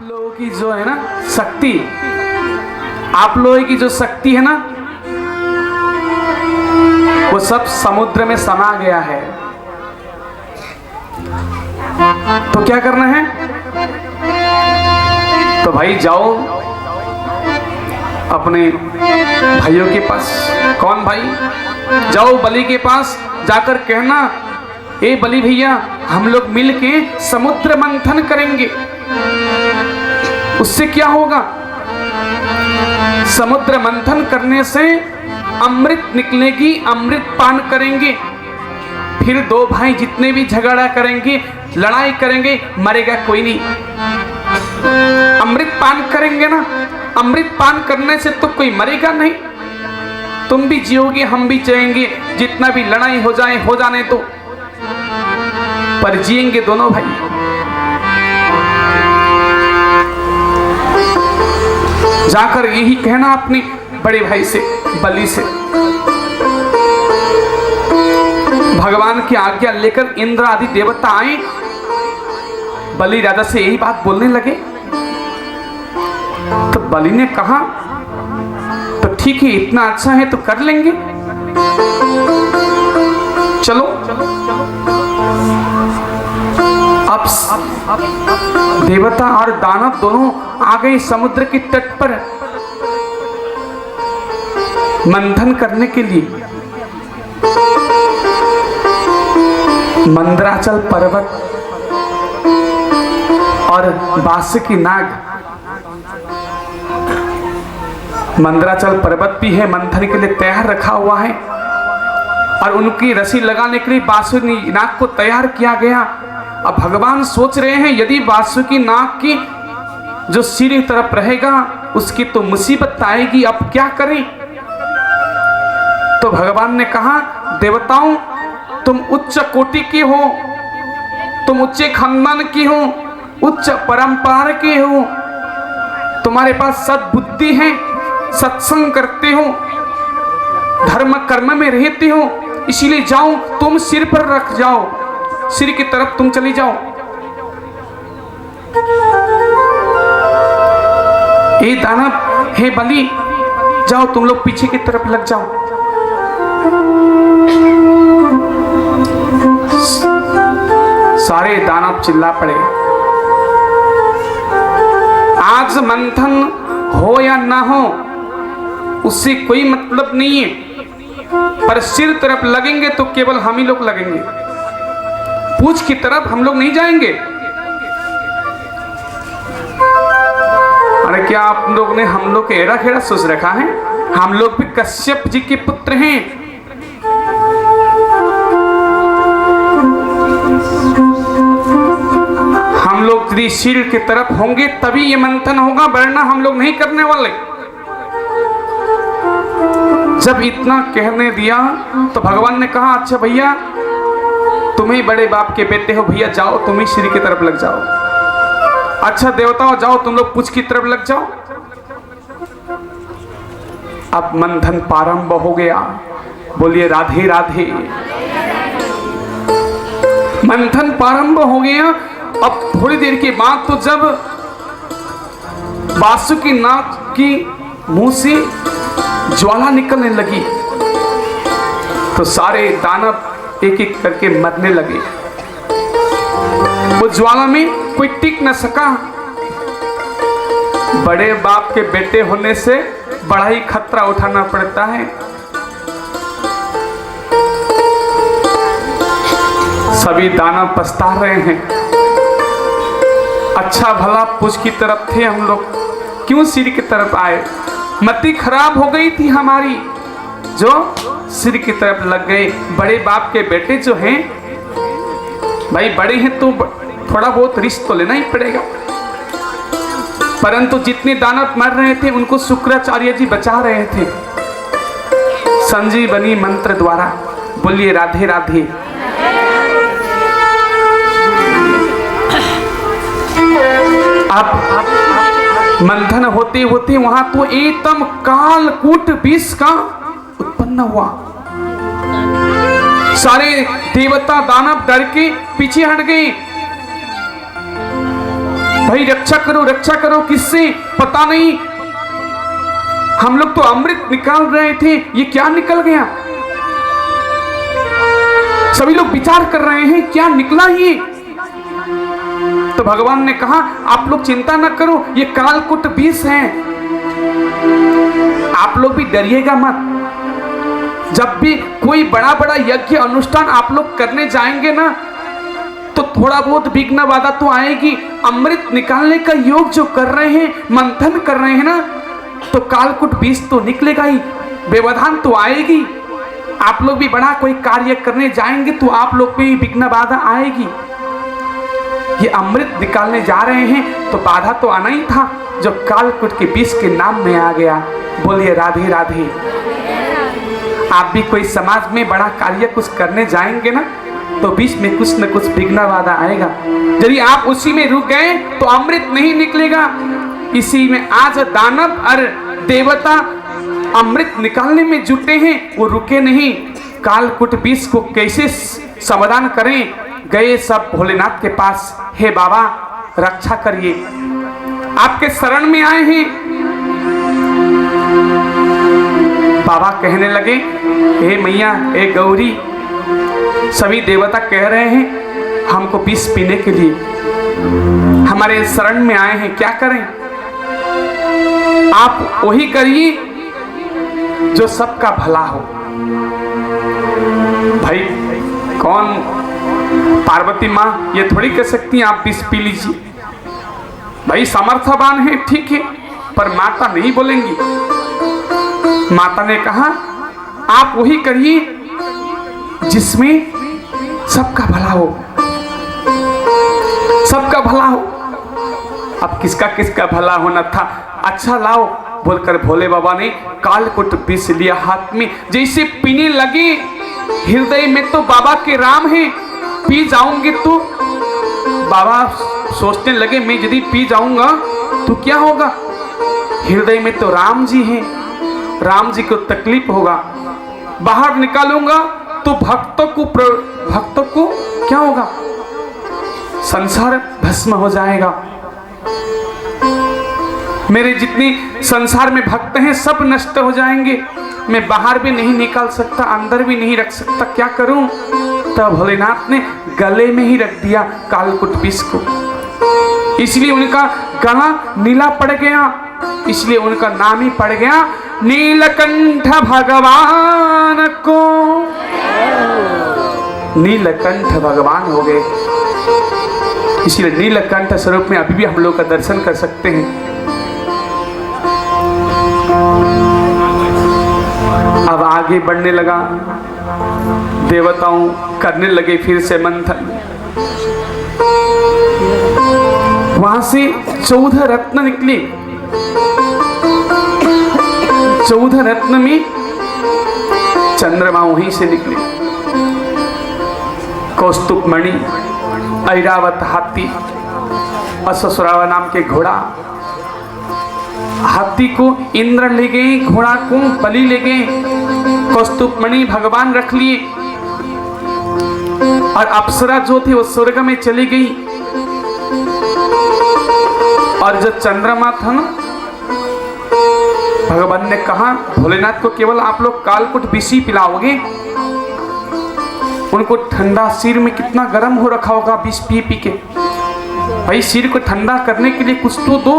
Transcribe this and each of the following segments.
लोगों की जो है ना शक्ति, आप लोगों की जो शक्ति है ना, वो सब समुद्र में समा गया है। तो क्या करना है? तो भाई जाओ अपने भाइयों के पास। कौन भाई? जाओ बलि के पास जाकर कहना, ए बलि भैया, हम लोग मिलके समुद्र मंथन करेंगे। उससे क्या होगा? समुद्र मंथन करने से अमृत निकलेगी, अमृत पान करेंगे। फिर दो भाई जितने भी झगड़ा करेंगे, लड़ाई करेंगे, मरेगा कोई नहीं। अमृत पान करेंगे ना, अमृत पान करने से तो कोई मरेगा नहीं। तुम भी जियोगे, हम भी जिएंगे, जितना भी लड़ाई हो जाए हो जाने तो, पर जिएंगे दोनों भाई। जाकर यही कहना अपने बड़े भाई से, बलि से। भगवान की आज्ञा लेकर इंद्र आदि देवता आए, बलि राजा से यही बात बोलने लगे। तो बलि ने कहा, तो ठीक है, इतना अच्छा है तो कर लेंगे, चलो। अब देवता और दानव दोनों आ गए समुद्र के तट पर मंथन करने के लिए। मंदराचल पर्वत और बासुकी नाग, मंदराचल पर्वत भी है, मंथन के लिए तैयार रखा हुआ है, और उनकी रस्सी लगाने के लिए बासुकी नाग को तैयार किया गया। अब भगवान सोच रहे हैं, यदि बासुकी नाग की जो सिर की तरफ रहेगा उसकी तो मुसीबत आएगी, अब क्या करें? तो भगवान ने कहा, देवताओं, तुम उच्च कोटि के हो, तुम उच्च खानदान के हो, उच्च परंपरा के हो, तुम्हारे पास सद्बुद्धि है, सत्संग करते हो, धर्म कर्म में रहते हो, इसीलिए जाओ, तुम सिर पर रख जाओ, सिर की तरफ तुम चली जाओ। ए दानव, हे बलि, जाओ तुम लोग पीछे की तरफ लग जाओ। सारे दानव चिल्ला पड़े। आज मंथन हो या ना हो उससे कोई मतलब नहीं है, पर सिर तरफ लगेंगे तो केवल हम ही लोग लगेंगे, पूछ की तरफ हम लोग नहीं जाएंगे। अरे क्या आप लोग ने हम लोग एड़ा खेड़ा सोच रखा है? हम लोग भी कश्यप जी के पुत्र हैं। हम लोग यदि सिर की तरफ होंगे तभी ये मंथन होगा, वरना हम लोग नहीं करने वाले। जब इतना कहने दिया तो भगवान ने कहा, अच्छा भैया, तुम्हें बड़े बाप के बेटे हो, भैया जाओ, तुम ही सिर की तरफ लग जाओ। अच्छा देवताओं, जाओ तुम लोग पूछ की तरफ लग जाओ। अब मंथन प्रारंभ हो गया। बोलिए राधे राधे। मंथन प्रारंभ हो गया। अब थोड़ी देर के बाद तो जब बासुकी नाग की मुंह से ज्वाला निकलने लगी तो सारे दानव एक एक करके मरने लगे। वो ज्वाला में कोई टिक न सका। बड़े बाप के बेटे होने से बड़ा ही खतरा उठाना पड़ता है। सभी दानव पछता रहे हैं। अच्छा भला पूछ की तरफ थे हम लोग, क्यों सिर की तरफ आए? मति खराब हो गई थी हमारी, जो सिर की तरफ लग गए। बड़े बाप के बेटे जो हैं, भाई बड़े हैं तो थोड़ा बहुत रिस्क तो लेना ही पड़ेगा। परंतु जितने दानव मर रहे थे उनको शुक्राचार्य जी बचा रहे थे संजीवनी मंत्र द्वारा। बोलिए राधे राधे। अब मंथन होते होते वहां तो एकदम कालकूट विष का उत्पन्न हुआ। सारे देवता दानव डर के पीछे हट गए। भाई रक्षा करो किससे? पता नहीं, हम लोग तो अमृत निकाल रहे थे, ये क्या निकल गया? सभी लोग विचार कर रहे हैं क्या निकला ये। तो भगवान ने कहा आप लोग चिंता न करो, ये कालकूट विष है, आप लोग भी डरिएगा मत। जब भी कोई बड़ा बड़ा यज्ञ अनुष्ठान आप लोग करने जाएंगे ना, तो थोड़ा बहुत विघ्न बाधा तो आएगी। अमृत निकालने का योग जो कर रहे हैं, मंथन कर रहे हैं ना, तो कालकूट विष तो निकलेगा ही, व्यवधान तो आएगी। आप लोग भी बड़ा कोई कार्य करने जाएंगे तो आप लोग पे विघ्न बाधा आएगी। ये अमृत निकालने जा रहे हैं तो बाधा तो आना ही था, जो कालकूट के विष के नाम में आ गया। बोलिए राधे राधे। आप भी कोई समाज में बड़ा कार्य कुछ करने जाएंगे ना, तो बीच में कुछ न कुछ विघ्न बाधा आएगा। यदि आप उसी में रुक गए तो अमृत नहीं निकलेगा। इसी में आज दानव और देवता अमृत निकालने में जुटे हैं, वो रुके नहीं। कालकूट विष को कैसे समाधान करें? गए सब भोलेनाथ के पास, हे बाबा रक्षा करिए, आपके शरण में आए हैं। बाबा कहने लगे, हे मैया, हे गौरी, सभी देवता कह रहे हैं हमको विष पीने के लिए, हमारे शरण में आए हैं, क्या करें? आप वही करिए जो सबका भला हो। भाई कौन, पार्वती माँ ये थोड़ी कह सकती हैं आप विष पी लीजिए। भाई सामर्थ्यवान है, ठीक है, पर माता नहीं बोलेंगी। माता ने कहा आप वही करिए जिसमें सबका भला हो, सबका भला हो। अब किसका किसका भला होना था? अच्छा लाओ बोलकर भोले बाबा ने कालकूट विष लिया हाथ में। जैसे पीने लगे, हृदय में तो बाबा के राम है, पी जाऊंगे तो बाबा सोचने लगे मैं यदि पी जाऊंगा तो क्या होगा? हृदय में तो राम जी हैं, राम जी को तकलीफ होगा, बाहर निकालूंगा तो भक्तों को क्या होगा? संसार भस्म हो जाएगा। मेरे जितने संसार में भक्त हैं सब नष्ट हो जाएंगे। मैं बाहर भी नहीं निकाल सकता, अंदर भी नहीं रख सकता, क्या करूं? तब भोलेनाथ ने गले में ही रख दिया कालकूट विष को। इसलिए उनका गला नीला पड़ गया, इसलिए उनका नाम ही पड़ गया नीलकंठ भगवान को। नीलकंठ भगवान हो गए, इसलिए नीलकंठ स्वरूप में अभी भी हम लोग का दर्शन कर सकते हैं। अब आगे बढ़ने लगा, देवताओं करने लगे फिर से मंथन। वहां से 14 रत्न निकले। 14 रत्न में चंद्रमा वहीं से निकले। कौस्तुभ मणि, ऐरावत हाथी, असुरावा नाम के घोड़ा। हाथी को इंद्र ले गए, घोड़ा को बलि ले गए, कौस्तुभ मणि भगवान रख लिए, और अप्सरा जो थी वो स्वर्ग में चली गई। और जो चंद्रमा था ना, भगवान ने कहा भोलेनाथ को केवल आप लोग कालकूट विष पिलाओगे। उनको ठंडा, सिर में कितना गर्म हो रखा होगा विष पी पी के। भाई सिर को ठंडा करने के लिए कुछ तो दो।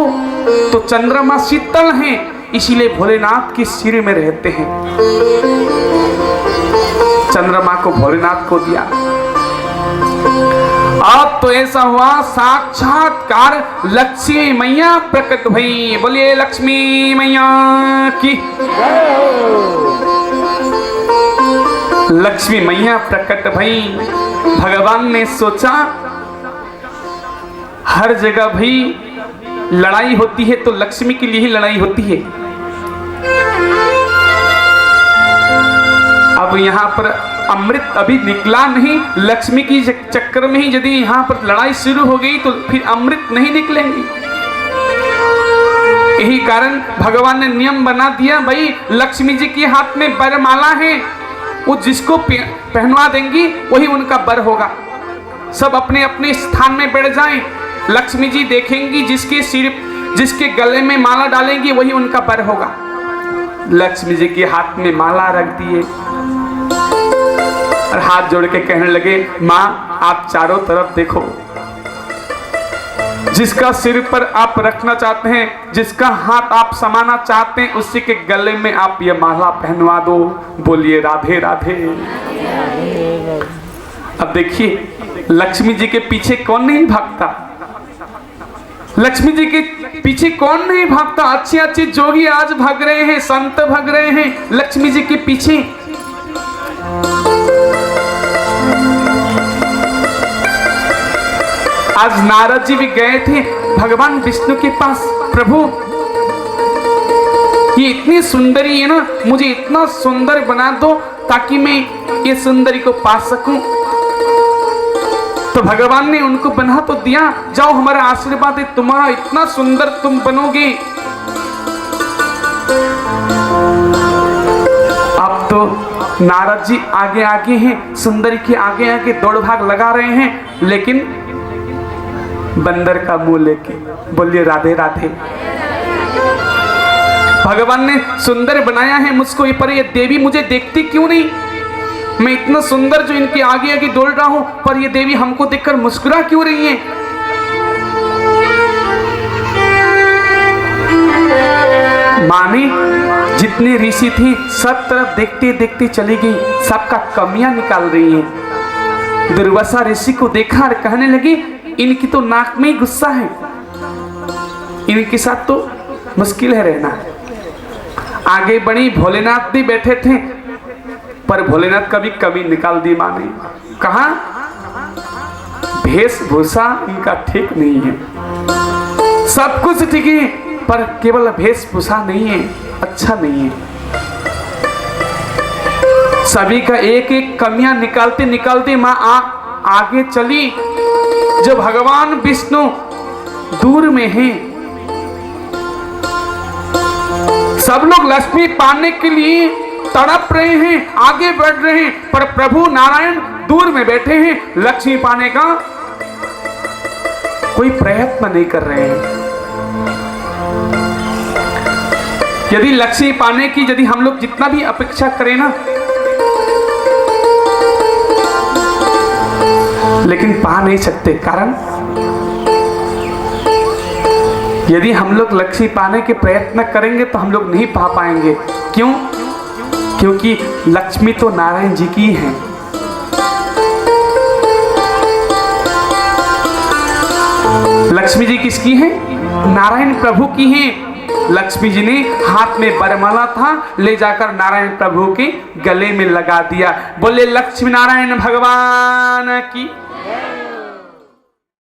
तो चंद्रमा शीतल हैं, इसीलिए भोलेनाथ के सिर में रहते हैं। चंद्रमा को भोलेनाथ को दिया। अब तो ऐसा हुआ साक्षात्कार लक्ष्मी मैया प्रकट हुई। बोलिए लक्ष्मी मैया की। लक्ष्मी मैया प्रकट भई। भगवान ने सोचा हर जगह भाई लड़ाई होती है तो लक्ष्मी के लिए ही लड़ाई होती है। अब यहाँ पर अमृत अभी निकला नहीं, लक्ष्मी की चक्कर में ही यदि यहाँ पर लड़ाई शुरू हो गई तो फिर अमृत नहीं निकलेंगे। यही कारण भगवान ने नियम बना दिया, भाई लक्ष्मी जी के हाथ में वरमाला है, वो जिसको पहनवा देंगी वही उनका वर होगा। सब अपने अपने स्थान में बैठ जाएं। लक्ष्मी जी देखेंगी, जिसके गले में माला डालेंगी वही उनका वर होगा। लक्ष्मी जी के हाथ में माला रख दिए और हाथ जोड़ के कहने लगे, माँ आप चारों तरफ देखो, जिसका सिर पर आप रखना चाहते हैं, जिसका हाथ आप समाना चाहते हैं, उसी के गले में आप ये माला पहनवा दो। बोलिए राधे राधे। अब देखिए लक्ष्मी जी के पीछे कौन नहीं भागता, लक्ष्मी जी के पीछे कौन नहीं भागता। अच्छे अच्छे जोगी आज भाग रहे हैं, संत भाग रहे हैं लक्ष्मी जी के पीछे। आज नारद जी भी गए थे भगवान विष्णु के पास, प्रभु ये इतनी सुंदरी है ना, मुझे इतना सुंदर बना दो ताकि मैं ये सुंदरी को पा सकूं। तो भगवान ने उनको बना तो दिया, जाओ हमारा आशीर्वाद है, तुम्हारा इतना सुंदर तुम बनोगे। अब तो नारद जी आगे आगे हैं, सुंदरी के आगे आगे दौड़ भाग लगा रहे हैं, लेकिन बंदर का मुंह लेके। बोलिए राधे राधे। भगवान ने सुंदर बनाया है मुझको, पर ये देवी मुझे देखती क्यों नहीं? मैं इतना सुंदर जो इनके आगे आगे दौड़ रहा हूं, पर ये देवी हमको देखकर मुस्कुरा क्यों रही है? माने जितने ऋषि थे सब तरफ देखते देखते चली गई, सबका कमियां निकाल रही है। दुर्वासा ऋषि को देखा और कहने लगी, इनकी तो नाक में ही गुस्सा है, इनके साथ तो मुश्किल है रहना। आगे बढ़ी, भोलेनाथ भी बैठे थे, पर भोलेनाथ का भी कमी निकाल दी माँ ने। कहा वेशभूषा इनका ठीक नहीं है, सब कुछ ठीक है पर केवल वेशभूषा नहीं है, अच्छा नहीं है। सभी का एक एक कमियां निकालते निकालते माँ आगे चली। जब भगवान विष्णु दूर में हैं, सब लोग लक्ष्मी पाने के लिए तड़प रहे हैं, आगे बढ़ रहे हैं, पर प्रभु नारायण दूर में बैठे हैं, लक्ष्मी पाने का कोई प्रयत्न नहीं कर रहे हैं। यदि लक्ष्मी पाने की यदि हम लोग जितना भी अपेक्षा करें ना, लेकिन पा नहीं सकते। कारण यदि हम लोग लक्ष्मी पाने के प्रयत्न करेंगे तो हम लोग नहीं पा पाएंगे। क्यों? क्योंकि लक्ष्मी तो नारायण जी की है। लक्ष्मी जी किसकी है? नारायण प्रभु की है। लक्ष्मी जी ने हाथ में वरमाला था, ले जाकर नारायण प्रभु के गले में लगा दिया। बोले लक्ष्मी नारायण भगवान की।